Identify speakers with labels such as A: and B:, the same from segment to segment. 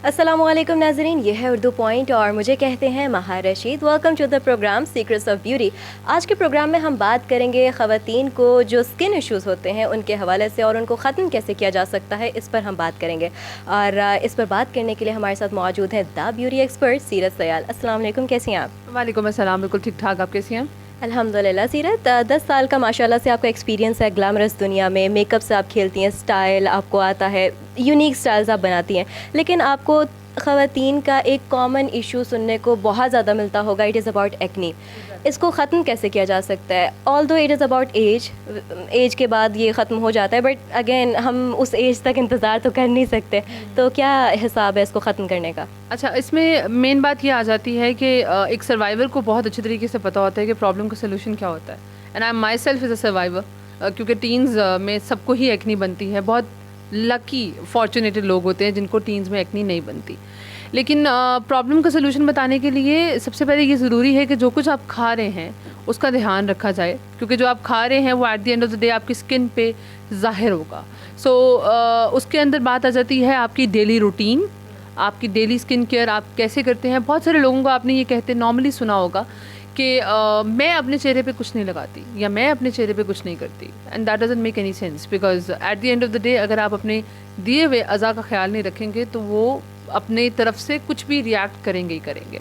A: अस्सलामुअलैकुम नाज़रीन, ये है उर्दू पॉइंट और मुझे कहते हैं Maha Rashid. Welcome to the programme secrets of beauty. आज के प्रोग्राम में हम बात करेंगे ख़वातीन को जो स्किन इश्यूज़ होते हैं उनके हवाले से और उनको ख़त्म कैसे किया जा सकता है, इस पर हम बात करेंगे। और इस पर बात करने के लिए हमारे साथ मौजूद हैं द ब्यूटी एक्सपर्ट सीरत सयाल। अस्सलाम वालेकुम, कैसी हैं आप?
B: वालेकुम अस्सलाम, बिल्कुल ठीक ठाक। आप कैसी हैं?
A: अल्हम्दुलिल्लाह। सीरत, 10 साल का माशाल्लाह से आपका एक्सपीरियंस है ग्लैमरस दुनिया में। मेकअप से आप खेलती हैं, स्टाइल आपको आता है, यूनिक स्टाइल्स आप बनाती हैं। लेकिन आपको ख़वातीन का एक कॉमन इशू सुनने को बहुत ज़्यादा मिलता होगा, इट इज़ अबाउट एक्नी। इसको ख़त्म कैसे किया जा सकता है? Although it is about age के बाद ये ख़त्म हो जाता है, बट अगेन हम उस एज तक इंतज़ार तो कर नहीं सकते। तो क्या हिसाब है इसको ख़त्म करने का?
B: अच्छा, इसमें मेन बात ये आ जाती है कि एक सर्वाइवर को बहुत अच्छी तरीके से पता होता है कि प्रॉब्लम का सोल्यूशन क्या होता है। And I am my self is a survivor, क्योंकि टीन्स में सबको ही एक्नी बनती है। बहुत लकी फॉर्चुनेटेड लोग होते हैं जिनको टीन्स में एक्नी नहीं बनती। लेकिन प्रॉब्लम का सोल्यूशन बताने के लिए सबसे पहले ये ज़रूरी है कि जो कुछ आप खा रहे हैं उसका ध्यान रखा जाए, क्योंकि जो आप खा रहे हैं वो at the end of the day आपकी स्किन पे ज़ाहिर होगा। सो उसके अंदर बात आ जाती है आपकी डेली रूटीन, आपकी डेली स्किन केयर आप कैसे करते हैं। बहुत सारे लोगों को आपने ये कहते नॉर्मली सुना होगा कि मैं अपने चेहरे पे कुछ नहीं लगाती या मैं अपने चेहरे पे कुछ नहीं करती, and that doesn't make any sense, because at the end of the day अगर आप अपने दिए हुए अज़ा का ख्याल नहीं रखेंगे तो वो अपने तरफ से कुछ भी रिएक्ट करेंगे ही करेंगे।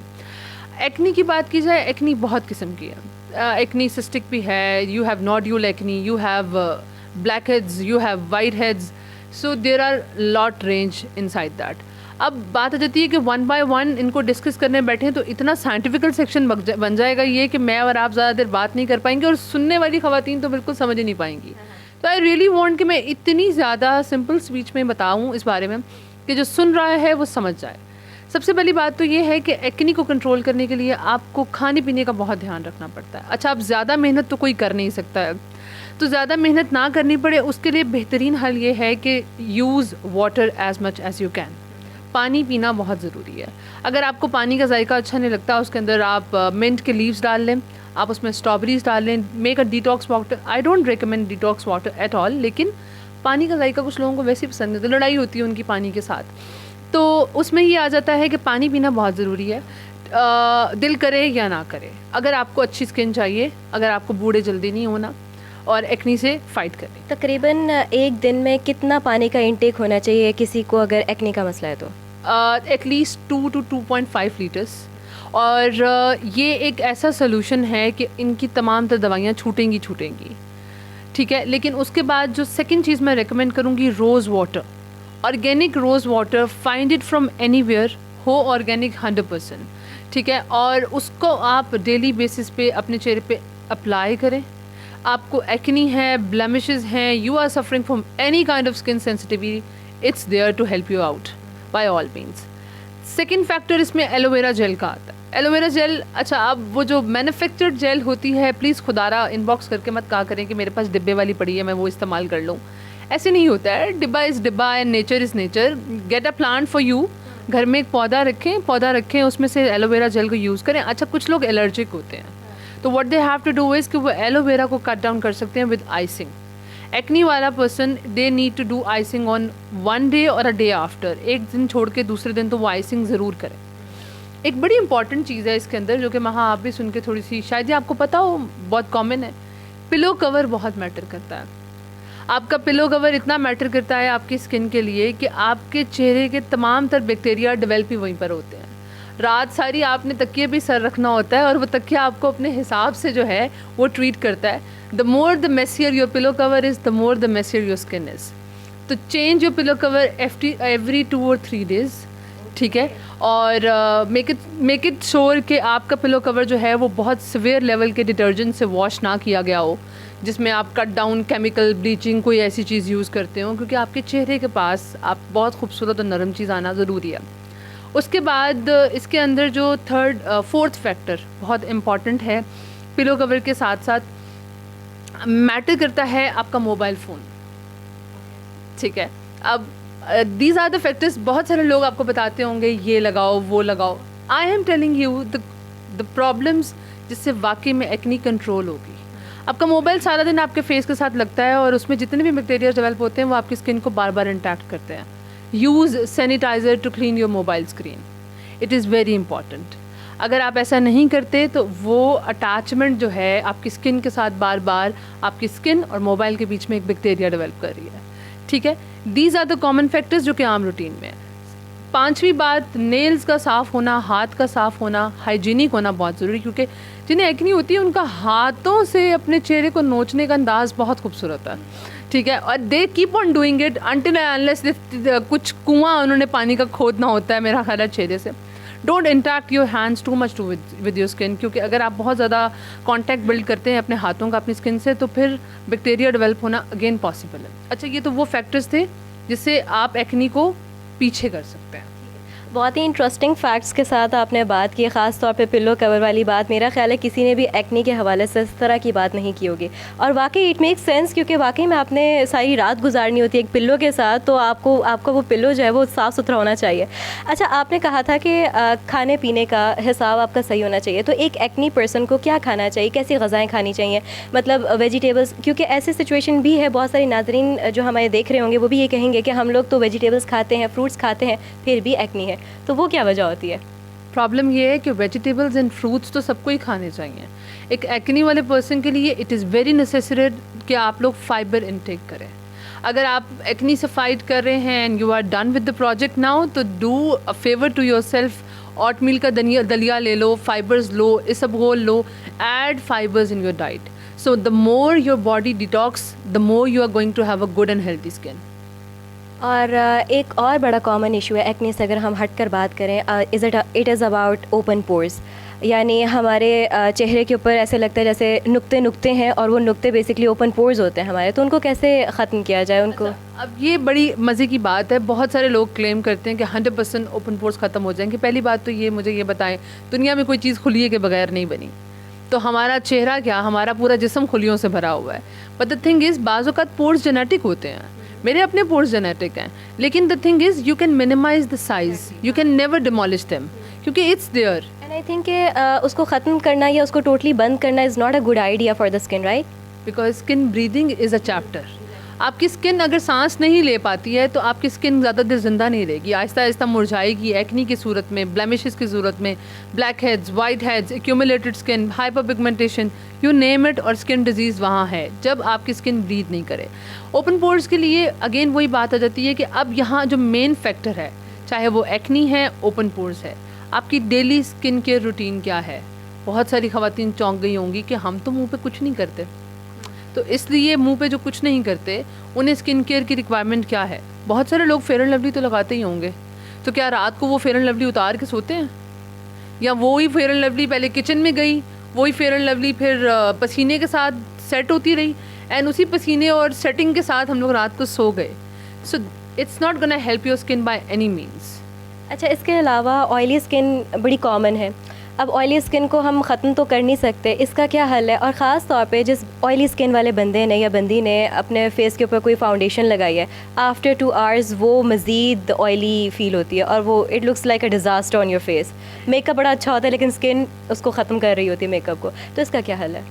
B: एक्नी की बात की जाए, एक्नी बहुत किस्म की है। एक्नी सिस्टिक भी है, you have nodule acne, you have blackheads, you have whiteheads, so there are lot range inside that. अब बात आ जाती है कि वन बाय वन इनको डिस्कस करने बैठे तो इतना साइंटिफिकल सेक्शन बन जाएगा ये कि मैं और आप ज़्यादा देर बात नहीं कर पाएंगे और सुनने वाली ख़वातीन तो बिल्कुल समझ ही नहीं पाएंगी। तो आई रियली वांट कि मैं इतनी ज़्यादा सिंपल स्पीच में बताऊँ इस बारे में कि जो सुन रहा है वो समझ जाए। सबसे पहली बात तो ये है कि एक्नी को कंट्रोल करने के लिए आपको खाने पीने का बहुत ध्यान रखना पड़ता है। अच्छा, अब ज़्यादा मेहनत तो कोई कर नहीं सकता है, तो ज़्यादा मेहनत ना करनी पड़े उसके लिए बेहतरीन हल ये है कि use water as much as you can. पानी पीना बहुत ज़रूरी है। अगर आपको पानी का जायका अच्छा नहीं लगता, उसके अंदर आप मिंट के लीव्स डाल लें, आप उसमें स्ट्रॉबेरीज डाल लें, make a detox water. I don't recommend detox water at all, लेकिन पानी का जायका कुछ लोगों को वैसे ही पसंद है, तो लड़ाई होती है उनकी पानी के साथ। तो उसमें ये आ जाता है कि पानी पीना बहुत ज़रूरी है, दिल करे या ना करे। अगर आपको अच्छी स्किन चाहिए, अगर आपको बूढ़े जल्दी नहीं होना और एक्नी से फाइट करें।
A: तकरीबन एक दिन में कितना पानी का इंटेक होना चाहिए किसी को अगर एक्नी का मसला है तो?
B: At least 2 to 2.5 litres. और ये एक ऐसा सोल्यूशन है कि इनकी तमाम तर दवाइयाँ छूटेंगी, ठीक है। लेकिन उसके बाद जो सेकंड चीज़ मैं रेकमेंड करूँगी, rose water, organic rose water, find it from anywhere, हो ऑर्गेनिक 100%, ठीक है। और उसको आप डेली बेसिस पे अपने चेहरे पे अप्लाई करें। आपको एक्नी है, ब्लेमिशेस हैं, you are suffering from any kind of skin sensitivity, it's there to help you out by all means. Second factor इसमें एलोवेरा जेल का आता है। एलोवेरा जेल, अच्छा, अब वो जो मैन्युफैक्चर्ड जेल होती है, प्लीज़ खुदारा इनबॉक्स करके मत कहा करें कि मेरे पास डिब्बे वाली पड़ी है मैं वो इस्तेमाल कर लूँ। ऐसे नहीं होता है। डिब्बा इज़ डिब्बा and nature is nature. Get a plant for you. घर में एक पौधा रखें, उसमें से एलोवेरा जेल को यूज़ करें। अच्छा, कुछ लोग एलर्जिक होते हैं, तो what they have to do is कि वो एलोवेरा को कट डाउन कर सकते हैं विद आइसिंग। एक्नी वाला person, they need to do icing on one day और अ डे आफ्टर, एक दिन छोड़ के दूसरे दिन तो वो आइसिंग ज़रूर करें। एक बड़ी इंपॉर्टेंट चीज़ है इसके अंदर जो कि वहाँ आप भी सुन के थोड़ी सी शायद ये आपको पता हो, बहुत कॉमन है, पिलो कवर बहुत मैटर करता है। आपका पिलो कवर इतना मैटर करता है आपकी स्किन के लिए कि आपके चेहरे के तमाम तर बैक्टीरिया डेवलप ही वहीं पर होते हैं। रात सारी आपने तकिए भी सर रखना होता है और वो तकिया आपको अपने हिसाब से जो है वो ट्रीट करता है। The more the messier your pillow cover is, the more the messier your skin is. तो change your pillow cover every 2 or 3 days, ठीक है। और मेक इट श्योर कि आपका पिलो कवर जो है वो बहुत सिवियर लेवल के डिटर्जेंट से वॉश ना किया गया हो, जिसमें आप कट डाउन केमिकल ब्लीचिंग कोई ऐसी चीज़ यूज़ करते हो, क्योंकि आपके चेहरे के पास आप बहुत खूबसूरत और नरम चीज़ आना ज़रूरी है। उसके बाद इसके अंदर जो फोर्थ फैक्टर बहुत इम्पॉर्टेंट है पिलो कवर के साथ साथ मैटर करता है आपका मोबाइल फ़ोन, ठीक है। अब दीज आर द फैक्टर्स। बहुत सारे लोग आपको बताते होंगे ये लगाओ वो लगाओ। I am telling you the problems जिससे वाकई में एक्नी कंट्रोल होगी। आपका मोबाइल सारा दिन आपके फेस के साथ लगता है और उसमें जितने भी बैक्टीरिया डेवलप होते हैं वो आपकी स्किन को बार बार इंटैक्ट करते हैं। Use sanitizer to clean your mobile screen, it is very important. अगर आप ऐसा नहीं करते तो वो अटैचमेंट जो है आपकी स्किन के साथ बार बार आपकी स्किन और मोबाइल के बीच में एक बैक्टीरिया डेवलप कर रही है, ठीक है। These are the common factors जो कि आम रूटीन में है। पांचवी बात, नेल्स का साफ़ होना, हाथ का साफ़ होना, हाइजीनिक होना बहुत ज़रूरी, क्योंकि जिन्हें एक्नी होती है उनका हाथों से अपने चेहरे को नोचने का अंदाज़ बहुत खूबसूरत है, ठीक है। और they keep on doing it until unless कुछ कुआं उन्होंने पानी का खोदना होता है मेरा ख्याल है चेहरे से। Don't intact your hands too much to with your skin, क्योंकि अगर आप बहुत ज़्यादा कॉन्टैक्ट बिल्ड करते हैं अपने हाथों का अपनी स्किन से तो फिर बैक्टीरिया डेवलप होना अगेन पॉसिबल है। अच्छा, ये तो वो फैक्टर्स थे जिससे आप एक्नी को पीछे कर सकते हैं।
A: बहुत ही इंटरेस्टिंग फैक्ट्स के साथ आपने बात की, ख़ास तौर पे पिल्लो कवर वाली बात। मेरा ख्याल है किसी ने भी एक्नी के हवाले से इस तरह की बात नहीं की होगी, और वाकई इट मेक सेंस, क्योंकि वाकई में आपने सारी रात गुजारनी होती है एक पिल्लो के साथ, तो आपका वो पिल्लो जो है वो साफ़ सुथरा होना चाहिए। अच्छा, आपने कहा था कि खाने पीने का हिसाब आपका सही होना चाहिए, तो एक एक्नी पर्सन को क्या खाना चाहिए, कैसी ग़ज़ाएँ खानी चाहिए, मतलब वेजिटेबल्स, क्योंकि ऐसी सिचुएशन भी है, बहुत सारी नाज़रीन जो हमारे देख रहे होंगे वो भी ये कहेंगे कि हम लोग तो वेजिटेबल्स खाते हैं, फ्रूट्स खाते हैं, फिर भी एक्नी है, तो वो क्या वजह होती है?
B: प्रॉब्लम ये है कि वेजिटेबल्स एंड फ्रूट्स तो सबको ही खाने चाहिए। एक एक्नी वाले पर्सन के लिए इट इज़ वेरी नेसेसरी कि आप लोग फाइबर इनटेक करें। अगर आप एक्नी से फाइट कर रहे हैं and you are done with the project now, तो do a favour to yourself, oatmeal का दलिया ले लो, फाइबर्स लो, इसबगोल लो, add fibres in your diet. So the more your body detox, the more you are going to have a good and healthy skin.
A: और एक और बड़ा कॉमन इशू है एक्ने से अगर हम हट कर बात करें, it is about open pores, यानी हमारे चेहरे के ऊपर ऐसे लगता है जैसे नुक्ते नुक्ते हैं, और वो नुक्ते बेसिकली ओपन पोर्स होते हैं हमारे, तो उनको कैसे ख़त्म किया जाए उनको?
B: अब ये बड़ी मज़े की बात है, बहुत सारे लोग क्लेम करते हैं कि 100% ओपन पोर्स ख़त्म हो जाएंगे। पहली बात तो ये, मुझे ये बताएं, दुनिया में कोई चीज़ खुलिए के बगैर नहीं बनी, तो हमारा चेहरा क्या, हमारा पूरा जिस्म खुलियों से भरा हुआ है। बट द थिंग इज़, बाज़ औक़ात पोर्स जेनेटिक होते हैं, मेरे अपने पोर्स जेनेटिक हैं, लेकिन the thing is you can minimise the size, you can never demolish them, क्योंकि it's there.
A: And I think उसको ख़त्म करना या उसको टोटली बंद करना is not a good idea for the skin, right?
B: Because skin breathing is a chapter. आपकी skin अगर सांस नहीं ले पाती है तो आपकी स्किन ज़्यादा देर जिंदा नहीं रहेगी, आहिस्ता आहिस्ता मुरझाएगी, एक्नी की सूरत में, ब्लेमिशेस की सूरत में, black heads, white heads, accumulated skin, hyper pigmentation, you name it, और स्किन डिजीज़ वहाँ है जब आपकी स्किन ब्रीथ नहीं करे। ओपन पोर्स के लिए अगेन वही बात आ जाती है कि अब यहाँ जो मेन फैक्टर है, चाहे वो एक्नी है, ओपन पोर्स है, आपकी डेली स्किन केयर रूटीन क्या है। बहुत सारी ख़वातीन चौंक गई होंगी कि हम तो मुँह पे कुछ नहीं करते, तो इसलिए मुंह पे जो कुछ नहीं करते उन्हें स्किन केयर की रिक्वायरमेंट क्या है। बहुत सारे लोग फेयर एंड लवली तो लगाते ही होंगे, तो क्या रात को वो फेयर एंड लवली उतार के सोते हैं, या वो ही फेयर एंड लवली पहले किचन में गई, वही फेयर एंड लवली फिर पसीने के साथ सेट होती रही, एंड उसी पसीने और सेटिंग के साथ हम लोग रात को सो गए। So it's not gonna help your skin by any means.
A: अच्छा, इसके अलावा ऑयली स्किन बड़ी कॉमन है। अब ऑयली स्किन को हम ख़त्म तो कर नहीं सकते, इसका क्या हल है? और ख़ास तौर पे जिस ऑयली स्किन वाले बंदे ने या बंदी ने अपने फेस के ऊपर कोई फाउंडेशन लगाई है, आफ्टर 2 आवर्स वो मज़ीद ऑयली फ़ील होती है और वो it looks like a disaster on your face. Makeup बड़ा अच्छा होता है लेकिन स्किन उसको ख़त्म कर रही होती है मेकअप को, तो इसका क्या हल है?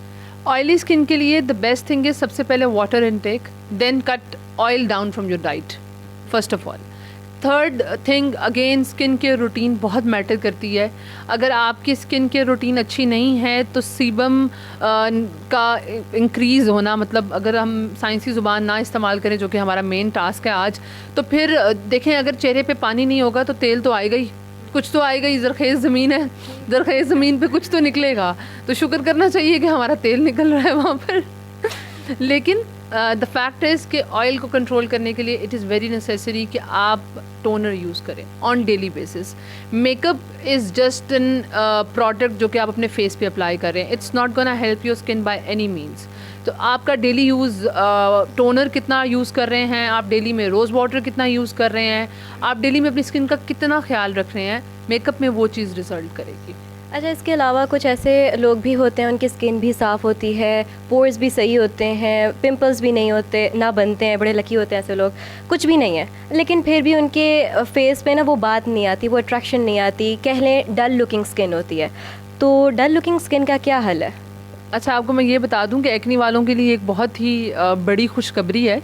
B: ऑयली स्किन के लिए द बेस्ट थिंग इज़ सबसे पहले water intake, then cut oil down from your diet first of all. Third thing, again skin care routine बहुत मैटर करती है। अगर आपकी स्किन केयर रूटीन अच्छी नहीं है तो सीबम का इंक्रीज़ होना, मतलब अगर हम साइंसी ज़ुबान ना इस्तेमाल करें जो कि हमारा मेन टास्क है आज, तो फिर देखें अगर चेहरे पे पानी नहीं होगा तो तेल तो आएगा ही, कुछ तो आएगा ही। ज़रख़ेज़ ज़मीन है, ज़रख़ेज़ ज़मीन पे कुछ तो निकलेगा, तो शुक्र करना चाहिए कि हमारा तेल निकल रहा है वहाँ पर। लेकिन द फैक्ट इज़ कि ऑयल को कंट्रोल करने के लिए इट इज़ वेरी नेसेसरी कि आप टोनर यूज़ करें on daily basis. Makeup is just an product जो कि आप अपने फेस पे अप्लाई कर रहे हैं, it's not gonna help your skin by any means. तो आपका डेली यूज़, टोनर कितना यूज़ कर रहे हैं आप, डेली में रोज़ वाटर कितना यूज़ कर रहे हैं आप, डेली में अपनी स्किन का कितना ख्याल रख रहे हैं, मेकअप में वो चीज़ रिजल्ट करेगी।
A: अच्छा, इसके अलावा कुछ ऐसे लोग भी होते हैं उनकी स्किन भी साफ़ होती है, पोर्स भी सही होते हैं, पिंपल्स भी नहीं होते, ना बनते हैं, बड़े लकी होते हैं ऐसे लोग, कुछ भी नहीं है, लेकिन फिर भी उनके फेस पे ना वो बात नहीं आती, वो अट्रैक्शन नहीं आती, कह लें डल लुकिंग स्किन होती है। तो डल लुकिंग स्किन का क्या हल है?
B: अच्छा, आपको मैं ये बता दूं कि एक्नी वालों के लिए एक बहुत ही बड़ी खुशखबरी है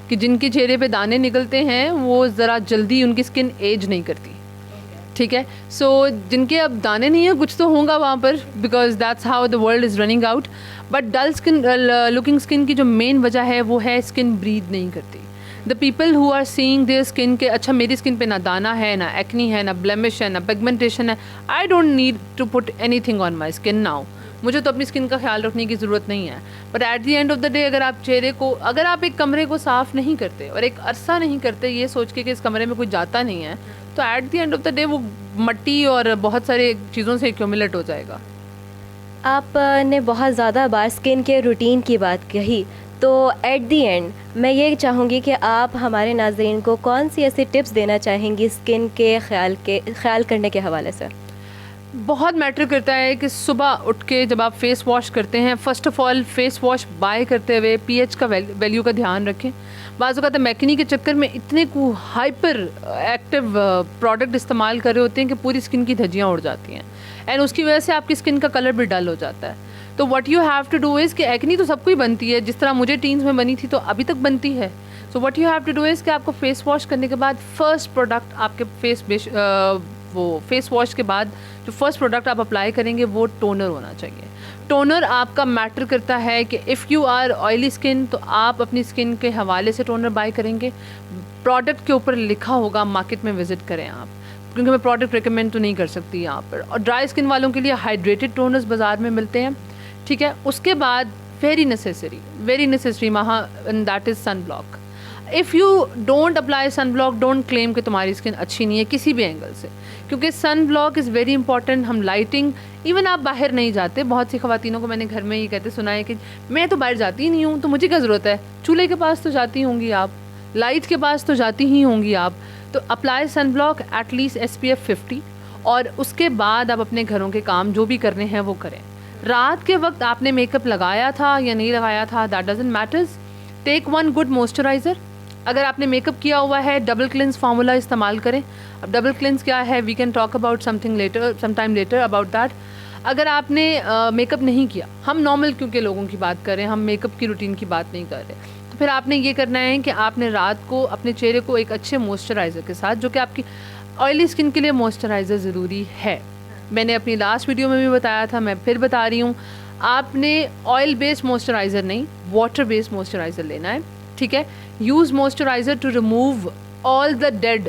B: कि जिनके चेहरे पे दाने निकलते हैं वो ज़रा जल्दी उनकी स्किन एज नहीं करती, ठीक है। सो जिनके अब दाने नहीं है कुछ तो होगा वहाँ पर, because that's how the world is running out. But dull skin looking skin की जो मेन वजह है वो है स्किन ब्रीथ नहीं करती। The people who are seeing their skin के अच्छा मेरी स्किन पे ना दाना है, ना एक्नी है, ना ब्लेमिश है, ना पिगमेंटेशन है, I don't need to put anything on my skin now, मुझे तो अपनी स्किन का ख्याल रखने की ज़रूरत नहीं है। But at the end of the day अगर आप चेहरे को, अगर आप एक कमरे को साफ़ नहीं करते और एक अरसा नहीं करते ये सोच के कि इस कमरे में कोई जाता नहीं है, तो at the end of the day वो मट्टी और बहुत सारे चीज़ों से एक्यूमुलेट हो जाएगा।
A: आपने बहुत ज़्यादा बार स्किन के रूटीन की बात कही, तो एट दी एंड मैं ये चाहूँगी कि आप हमारे नाज़रीन को कौन सी ऐसी टिप्स देना चाहेंगी स्किन के ख्याल करने के हवाले से?
B: बहुत मैटर करता है कि सुबह उठ के जब आप फेस वॉश करते हैं, first of all face wash bye करते हुए पीएच का वैल्यू का ध्यान रखें। बाज़ औक़ात मैकनी के चक्कर में इतने को हाइपर एक्टिव प्रोडक्ट इस्तेमाल कर रहे होते हैं कि पूरी स्किन की धज्जियाँ उड़ जाती हैं एंड उसकी वजह से आपकी स्किन का कलर भी डल हो जाता है। तो what you have to do is कि एक्नी तो सबको ही बनती है, जिस तरह मुझे टीन्स में बनी थी तो अभी तक बनती है। So what you have to do is कि आपको फेस वॉश करने के बाद फर्स्ट प्रोडक्ट आपके फेस वॉश के बाद जो फर्स्ट प्रोडक्ट आप अप्लाई करेंगे वो टोनर होना चाहिए। टोनर आपका मैटर करता है कि if you are oily skin तो आप अपनी स्किन के हवाले से टोनर बाय करेंगे, प्रोडक्ट के ऊपर लिखा होगा, मार्केट में विज़िट करें आप, क्योंकि मैं प्रोडक्ट रिकमेंड तो नहीं कर सकती यहाँ पर। और ड्राई स्किन वालों के लिए हाइड्रेटेड टोनर्स बाज़ार में मिलते हैं, ठीक है। उसके बाद वेरी नेसेसरी वहाँ that is sunblock. If you don't apply sunblock, don't claim कि तुम्हारी स्किन अच्छी नहीं है किसी भी एंगल से, क्योंकि sunblock is very important. हम लाइटिंग, इवन आप बाहर नहीं जाते, बहुत सी ख़वातीनों को मैंने घर में ये कहते सुना है कि मैं तो बाहर जाती ही नहीं हूँ तो मुझे क्या ज़रूरत है, चूल्हे के पास तो जाती होंगी आप, लाइट के पास तो जाती ही होंगी आप, तो apply sunblock at least SPF 50 और उसके बाद आप अपने घरों के काम जो भी करने हैं वो करें। रात के वक्त आपने मेकअप लगाया था या नहीं लगाया था, that doesn't matters. Take one good moisturizer. अगर आपने मेकअप किया हुआ है डबल क्लिंस फार्मूला इस्तेमाल करें। अब डबल क्लिंस क्या है, we can talk about sometime later about that. अगर आपने मेकअप नहीं किया, हम नॉर्मल क्योंकि लोगों की बात कर रहे हैं, हम मेकअप की रूटीन की बात नहीं कर रहे, तो फिर आपने ये करना है कि आपने रात को अपने चेहरे को एक अच्छे मॉइस्चराइज़र के साथ, जो कि आपकी ऑयली स्किन के लिए मॉइस्चराइज़र ज़रूरी है, मैंने अपनी लास्ट वीडियो में भी बताया था, मैं फिर बता रही हूँ, आपने ऑयल बेस्ड मॉइस्चराइज़र नहीं वाटर बेस्ड मॉइस्चराइज़र लेना है, ठीक है। Use moisturizer to remove all the dead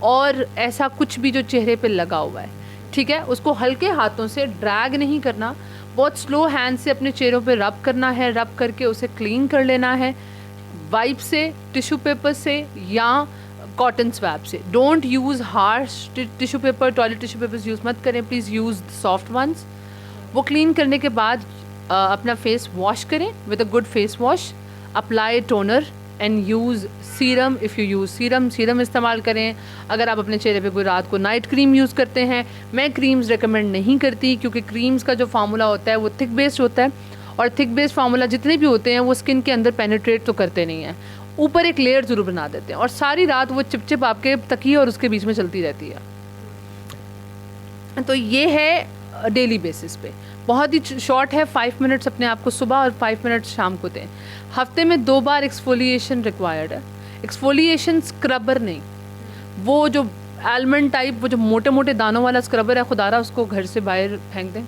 B: और ऐसा कुछ भी जो चेहरे पे लगा हुआ है, ठीक है। उसको हल्के हाथों से ड्रैग नहीं करना, बहुत स्लो हैंड से अपने चेहरों पे रब करना है, रब करके उसे क्लीन कर लेना है वाइप से, टिश्यू पेपर से या कॉटन स्वैप से। Don't use harsh tissue paper, toilet tissue papers use मत करें, प्लीज़ यूज़ सॉफ्ट वंस। वो क्लीन करने के बाद अपना फेस वॉश करें with a good face wash, apply toner and use serum. If you use serum इस्तेमाल करें। अगर आप अपने चेहरे पे कोई रात को नाइट क्रीम यूज़ करते हैं, मैं क्रीम्स रिकमेंड नहीं करती, क्योंकि क्रीम्स का जो फार्मूला होता है वो थिक बेस्ड होता है और थिक बेस्ड फार्मूला जितने भी होते हैं वो स्किन के अंदर पेनिट्रेट तो करते नहीं हैं, ऊपर एक लेयर ज़रूर बना देते हैं और सारी रात वो चिपचिप आपके तकिए और उसके बीच में चलती रहती है। तो ये है डेली बेसिस पे, बहुत ही शॉर्ट है, 5 मिनट्स अपने आप को सुबह और 5 मिनट्स शाम को दें। हफ्ते में 2 बार एक्सफोलिएशन रिक्वायर्ड है। एक्सफोलिएशन स्क्रबर नहीं, वो जो आलमंड टाइप वो जो मोटे मोटे दानों वाला स्क्रबर है, खुदारा उसको घर से बाहर फेंक दें।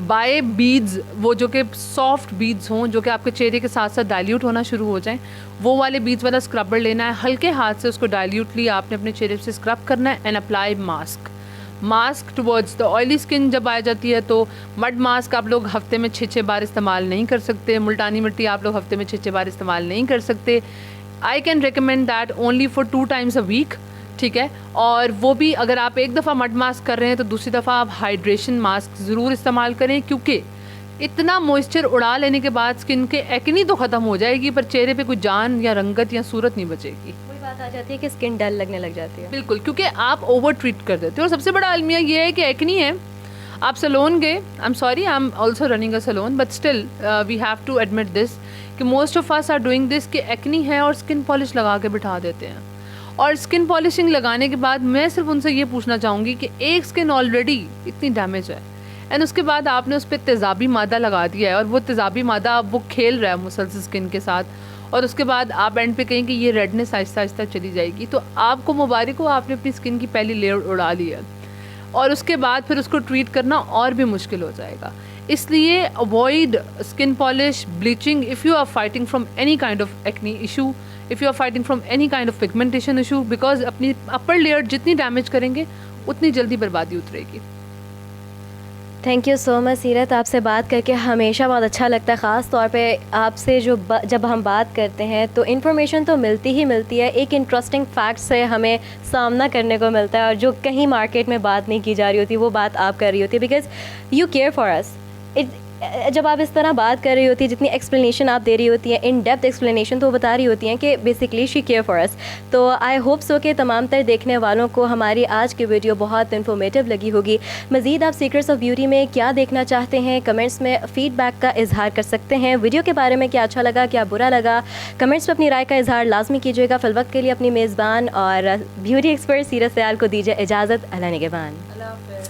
B: बाय बीड्स, वो जो कि सॉफ्ट बीड्स हों, जो कि आपके चेहरे के साथ साथ डाइल्यूट होना शुरू हो जाएं, वो वाले बीड्स वाला स्क्रबर लेना है। हल्के हाथ से उसको डाइल्यूटली आपने अपने चेहरे से स्क्रब करना है and apply mask towards the oily skin. जब आ जाती है तो मड मास्क आप लोग हफ्ते में 6 बार इस्तेमाल नहीं कर सकते, मुल्तानी मिट्टी आप लोग हफ्ते में 6 बार इस्तेमाल नहीं कर सकते। I can recommend that only for 2 times a week, ठीक है। और वो भी अगर आप एक दफ़ा मड मास्क कर रहे हैं तो दूसरी दफ़ा आप हाइड्रेशन मास्क ज़रूर इस्तेमाल करें, क्योंकि इतना मॉइस्चर उड़ा लेने के बाद स्किन के एक्नी तो ख़त्म हो जाएगी पर चेहरे पे कोई जान या रंगत या सूरत नहीं बचेगी।
A: कोई बात आ जाती है कि स्किन डल लगने लग जाती है।
B: बिल्कुल, क्योंकि आप ओवर ट्रीट कर देते हो। और सबसे बड़ा अलमिया ये है कि एक्नी है, आप सलोन गए, I am sorry, I am also running a salon, but still we have to admit this कि most of us are doing this कि एक्नी है और स्किन पॉलिश लगा के बिठा देते हैं। और स्किन पॉलिशिंग लगाने के बाद मैं सिर्फ उनसे ये पूछना चाहूँगी कि एक स्किन ऑलरेडी इतनी डैमेज है एंड उसके बाद आपने उस पर तेज़ाबी मादा लगा दिया है और वो तेज़ाबी मादा अब वो खेल रहा है मुसलसल स्किन के साथ और उसके बाद आप एंड पे कहें कि ये रेडनेस आहिस्ता आहिस्ता चली जाएगी, तो आपको मुबारक हो, आपने अपनी स्किन की पहली लेयर उड़ा ली है और उसके बाद फिर उसको ट्रीट करना और भी मुश्किल हो जाएगा। इसलिए avoid skin polish, bleaching if you are fighting from any kind of acne issue, if you are fighting from any kind of pigmentation issue, because अपनी अपर लेयर जितनी डैमेज करेंगे उतनी जल्दी बर्बादी उतरेगी।
A: थैंक यू सो मच सीरत, आपसे बात करके हमेशा बहुत अच्छा लगता है। ख़ास तौर पे आपसे जब हम बात करते हैं तो इन्फॉर्मेशन तो मिलती ही मिलती है, एक इंटरेस्टिंग फैक्ट से हमें सामना करने को मिलता है और जो कहीं मार्केट में बात नहीं की जा रही होती वो बात आप कर रही होती है, because you care for us. जब आप इस तरह बात कर रही होती है, जितनी एक्सप्लेनेशन आप दे रही होती हैं, इन डेप्थ एक्सप्लेनेशन, तो वो बता रही होती हैं कि basically she care for us. तो आई होप सो कि तमाम तर देखने वालों को हमारी आज की वीडियो बहुत इन्फॉर्मेटिव लगी होगी। मज़ीद आप सीक्रेट्स ऑफ ब्यूटी में क्या देखना चाहते हैं, कमेंट्स में फ़ीडबैक का इजहार कर सकते हैं। वीडियो के बारे में क्या अच्छा लगा, क्या बुरा लगा, कमेंट्स में अपनी राय का इजहार लाजमी कीजिएगा। फ़िलवक्त के लिए अपनी मेज़बान और ब्यूटी एक्सपर्ट सीरत सयाल को दीजिए इजाज़त। अल्लाह निगहबान।
B: अल्लाह हाफ़िज़।